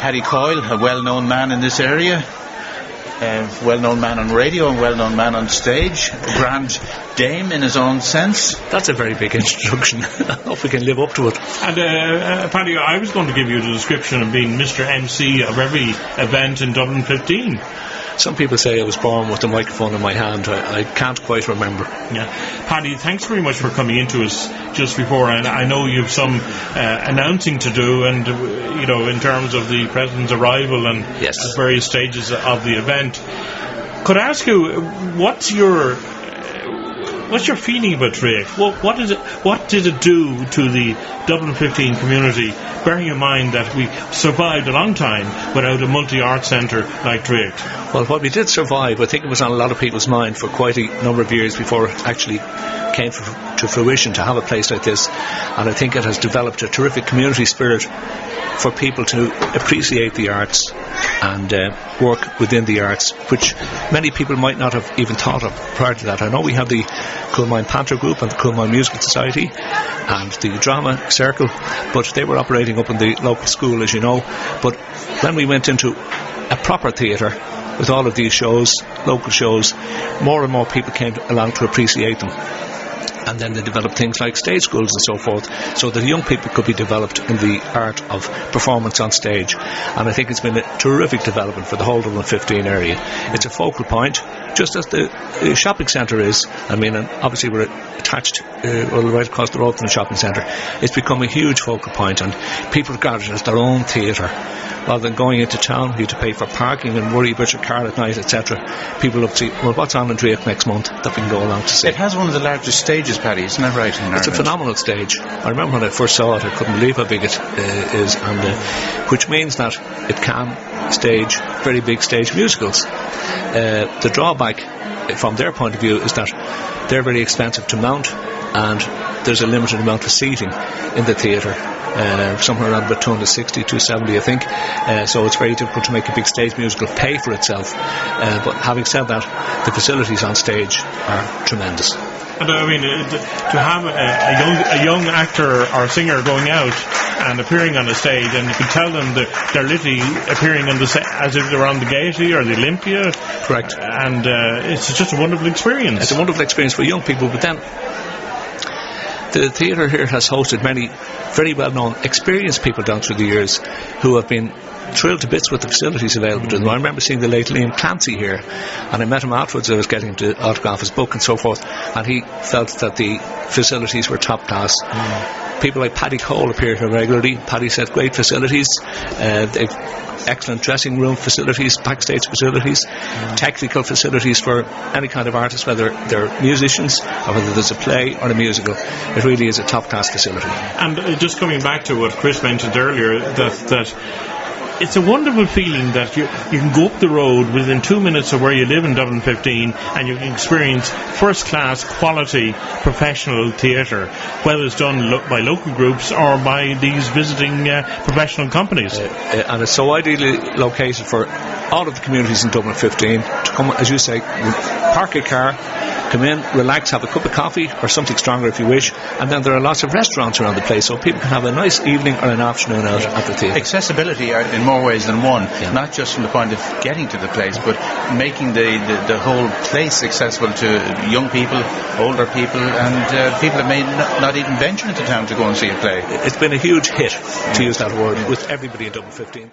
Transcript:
Paddy Coyle, a well-known man in this area, well-known man on radio and well-known man on stage, a grand dame in his own sense. That's a very big introduction. I hope we can live up to it. And Paddy, I was going to give you the description of being Mr. MC of every event in Dublin 15. Some people say I was born with the microphone in my hand. I can't quite remember. Yeah, Paddy, thanks very much for coming into us just before. And I know you've some announcing to do, and in terms of the president's arrival and yes, various stages of the event. Could I ask you, what's your feeling about Draiocht? What did it do to the Dublin 15 community, bearing in mind that we survived a long time without a multi-art centre like Draiocht? Well, what we did survive, I think it was on a lot of people's mind for quite a number of years before it actually came to fruition to have a place like this, and I think it has developed a terrific community spirit for people to appreciate the arts and work within the arts, which many people might not have even thought of prior to that. I know we have the Coolmine Panto Group and the Coolmine Musical Society and the Drama Circle, but they were operating up in the local school, as you know. But when we went into a proper theatre with all of these shows, local shows, more and more people came along to appreciate them. And then they developed things like stage schools and so forth, so that young people could be developed in the art of performance on stage. And I think it's been a terrific development for the whole Dublin 15 area. It's a focal point, just as the shopping centre is. I mean, and obviously we're attached right across the road from the shopping centre. It's become a huge focal point, and people regard it as their own theatre. Rather than going into town, you have to pay for parking and worry about your car at night, etc. People look to see, well, what's on in Draiocht next month that we can go along to see. It has one of the largest stages, Paddy, isn't that right? It's a phenomenal stage. I remember when I first saw it, I couldn't believe how big it is, and which means that it can stage very big stage musicals. The drawback from their point of view is that they're very expensive to mount, and there's a limited amount of seating in the theatre. Somewhere around about 260, 270 I think, so it's very difficult to make a big stage musical pay for itself, but having said that, the facilities on stage are tremendous. And I mean, to have a young actor or singer going out and appearing on the stage, and you can tell them that they're literally appearing on as if they're on the Gaiety or the Olympia. Correct. And it's just a wonderful experience. It's a wonderful experience for young people, but then the theatre here has hosted many very well-known, experienced people down through the years who have been thrilled to bits with the facilities available to them. I remember seeing the late Liam Clancy here, and I met him afterwards. I was getting him to autograph his book and so forth, and he felt that the facilities were top class. People like Paddy Coyle appear here regularly. Paddy said great facilities. They've excellent dressing room facilities, backstage facilities, technical facilities for any kind of artist, whether they're musicians or whether there's a play or a musical. It really is a top class facility. And just coming back to what Chris mentioned earlier, that it's a wonderful feeling that you can go up the road within 2 minutes of where you live in Dublin 15, and you can experience first-class quality professional theatre, whether it's done by local groups or by these visiting professional companies. And it's so ideally located for all of the communities in Dublin 15 to come, as you say, park a car, come in, relax, have a cup of coffee or something stronger if you wish, and then there are lots of restaurants around the place, so people can have a nice evening or an afternoon out at the theatre. Accessibility in more ways than one, not just from the point of getting to the place, but making the whole place accessible to young people, older people, and people that may not even venture into town to go and see a play. It's been a huge hit, to use that word, with everybody in Dublin 15.